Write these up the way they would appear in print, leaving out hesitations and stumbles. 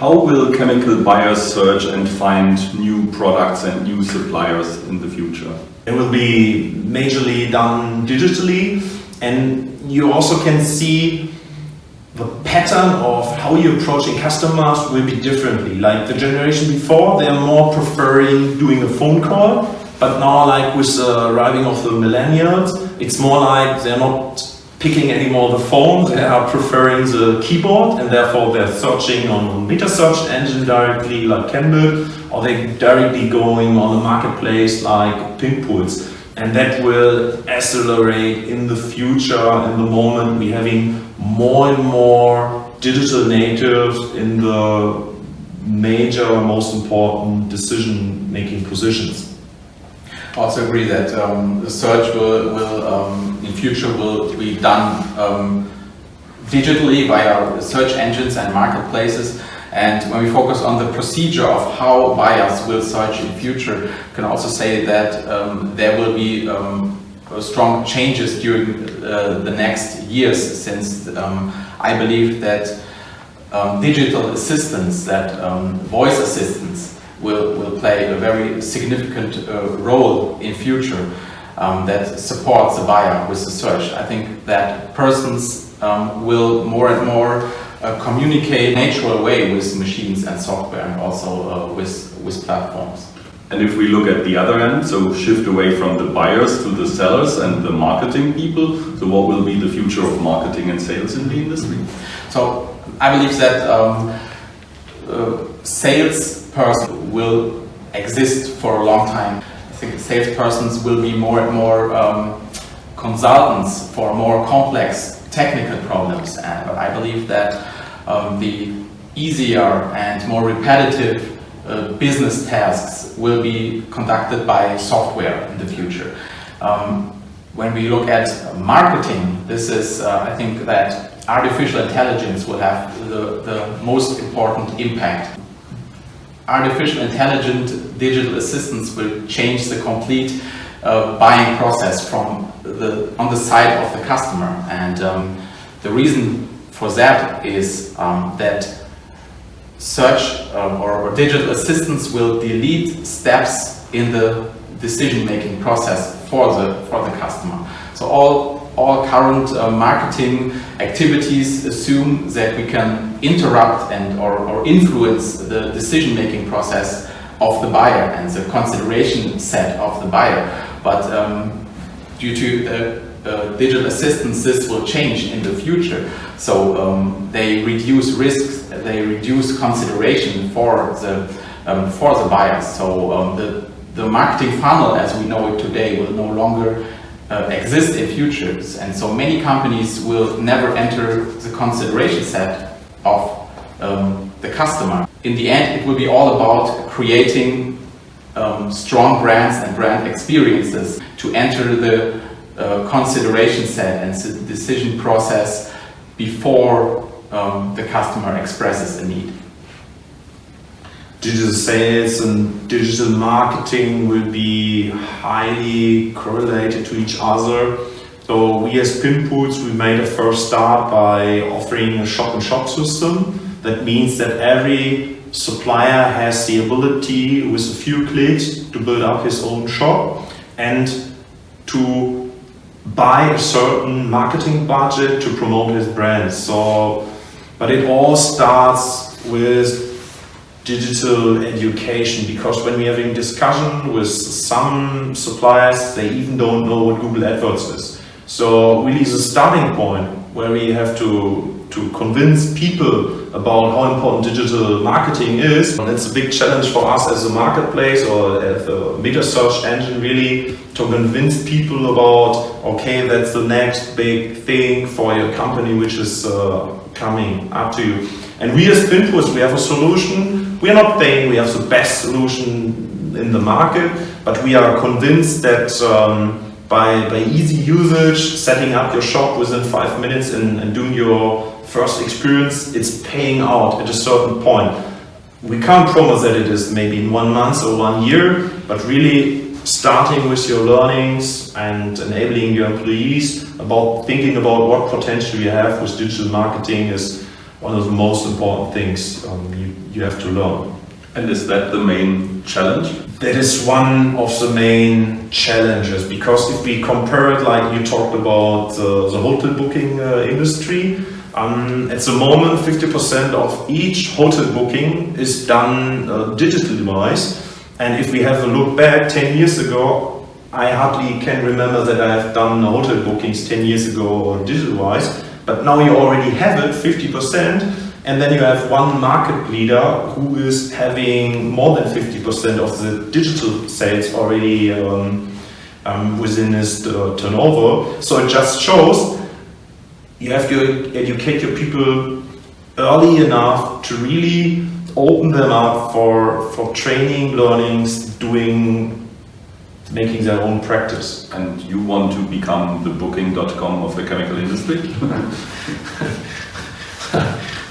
How will chemical buyers search and find new products and new suppliers in the future? It will be majorly done digitally, and you also can see the pattern of how you're approaching customers will be differently. Like the generation before, they are more preferring doing a phone call, but now like with the arriving of the millennials, it's more like they're not picking anymore the phone, they are preferring the keyboard, and therefore they're searching on meta search engine directly like chembid, or they're directly going on the marketplace like PINPOOLS. And that will accelerate in the future, in the moment we're having more and more digital natives in the major, most important decision-making positions. I also agree that the search will in future will be done digitally via search engines and marketplaces. And when we focus on the procedure of how buyers will search in future, we can also say that there will be strong changes during the next years, since I believe that digital assistants, that voice assistants, will play a very significant role in future that supports the buyer with the search. I think that persons will more and more communicate in a natural way with machines and software, and also with platforms. And if we look at the other end, so shift away from the buyers to the sellers and the marketing people, so what will be the future of marketing and sales in the industry? So I believe that salesperson will exist for a long time. I think salespersons will be more and more consultants for more complex technical problems, and I believe that the easier and more repetitive business tasks will be conducted by software in the future. When we look at marketing, this is, I think that artificial intelligence will have the most important impact. Artificial intelligent digital assistants will change the complete buying process from on the side of the customer, and the reason for that is that search or digital assistants will delete steps in the decision-making process for the customer. So all current marketing activities assume that we can interrupt and or influence the decision-making process of the buyer and the consideration set of the buyer. But due to the digital assistants, this will change in the future. So they reduce risks, they reduce consideration for the buyers. So the marketing funnel as we know it today will no longer exist in futures, and so many companies will never enter the consideration set of the customer. In the end, it will be all about creating strong brands and brand experiences to enter the consideration set and the decision process before the customer expresses a need. Digital sales and digital marketing will be highly correlated to each other. So we as PINPOOLS, we made a first start by offering a shop-in-shop system. That means that every supplier has the ability with a few clicks to build up his own shop and to buy a certain marketing budget to promote his brand. But it all starts with digital education, because when we're having discussion with some suppliers, they even don't know what Google AdWords is. So really the starting point where we have to convince people about how important digital marketing is. And it's a big challenge for us as a marketplace or as a meta search engine, really to convince people about, okay, that's the next big thing for your company which is coming up to you. And we as PINPOOLS, we have a solution. We are not saying we have the best solution in the market, but we are convinced that by easy usage, setting up your shop within 5 minutes and doing your first experience, it's paying out at a certain point. We can't promise that it is maybe in 1 month or 1 year, but really starting with your learnings and enabling your employees about thinking about what potential you have with digital marketing is one of the most important things you have to learn. And is that the main challenge? That is one of the main challenges, because if we compare it, like you talked about the hotel booking industry, at the moment 50% of each hotel booking is done digitally-wise. And if we have a look back 10 years ago, I hardly can remember that I have done hotel bookings 10 years ago digital-wise, but now you already have it, 50%. And then you have one market leader who is having more than 50% of the digital sales already within his turnover. So it just shows you have to educate your people early enough to really open them up for training, learnings, making their own practice. And you want to become the booking.com of the chemical industry?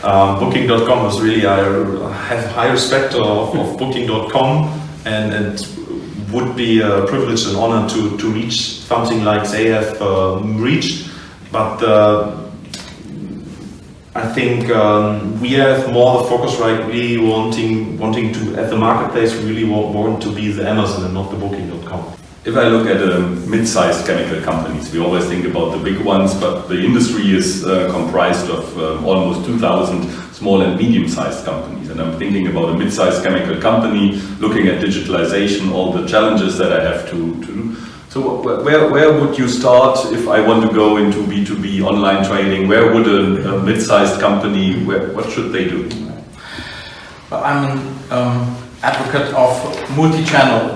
Booking.com is really, I have high respect of Booking.com, and it would be a privilege and honor to reach something like they have reached. But I think we have more the focus, right? Really wanting to, at the marketplace, we really want to be the Amazon and not the Booking.com. If I look at mid-sized chemical companies, we always think about the big ones, but the industry is comprised of almost 2,000 small and medium-sized companies. And I'm thinking about a mid-sized chemical company, looking at digitalization, all the challenges that I have to do. So where would you start if I want to go into B2B online trading? Where would a mid-sized company, what should they do? Well, I'm an advocate of multi-channel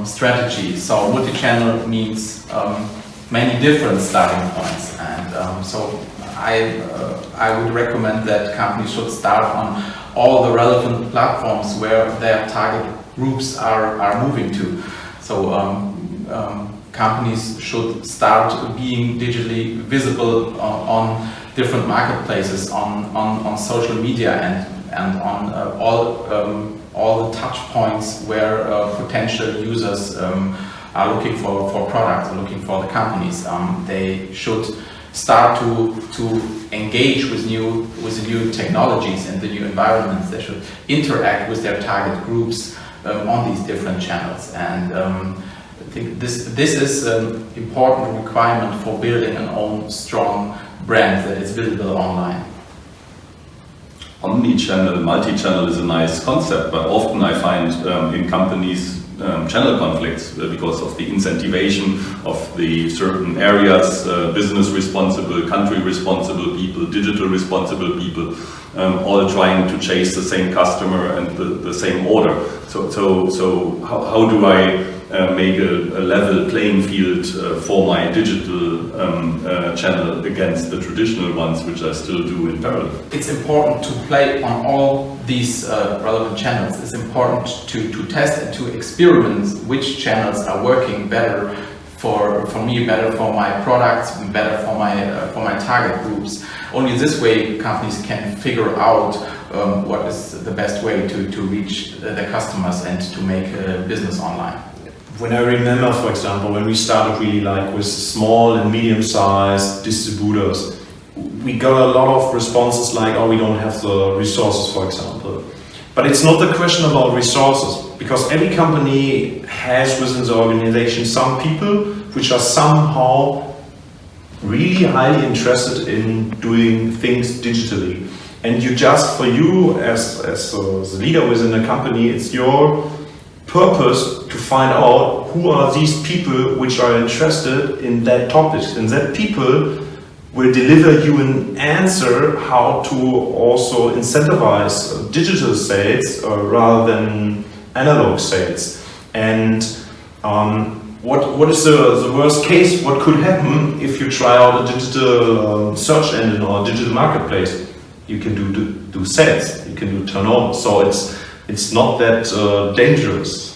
strategy. So multi-channel means many different starting points, and so I would recommend that companies should start on all the relevant platforms where their target groups are moving to. So companies should start being digitally visible on different marketplaces, on social media, and on all the touch points where potential users are looking for products, looking for the companies. They should start to engage with new technologies and the new environments. They should interact with their target groups on these different channels. And I think this is an important requirement for building an own strong brand that is visible online. Omni-channel, multi-channel is a nice concept, but often I find in companies channel conflicts because of the incentivation of the certain areas, business responsible, country responsible people, digital responsible people, all trying to chase the same customer and the same order. So how do I make a level playing field for my digital channel against the traditional ones, which I still do in parallel? It's important to play on all these relevant channels. It's important to test and to experiment which channels are working better for me, better for my products, better for my target groups. Only this way companies can figure out what is the best way to reach the customers and to make business online. When I remember, for example, when we started really like with small and medium-sized distributors, we got a lot of responses like, oh, we don't have the resources, for example. But it's not the question about resources, because every company has within the organization some people which are somehow really highly interested in doing things digitally. And you just, for you as the leader within the company, it's your purpose to find out who are these people which are interested in that topic, and that people will deliver you an answer how to also incentivize digital sales rather than analog sales. And what is the worst case? What could happen if you try out a digital search engine or a digital marketplace? You can do sales, you can do turnover. So it's not that dangerous.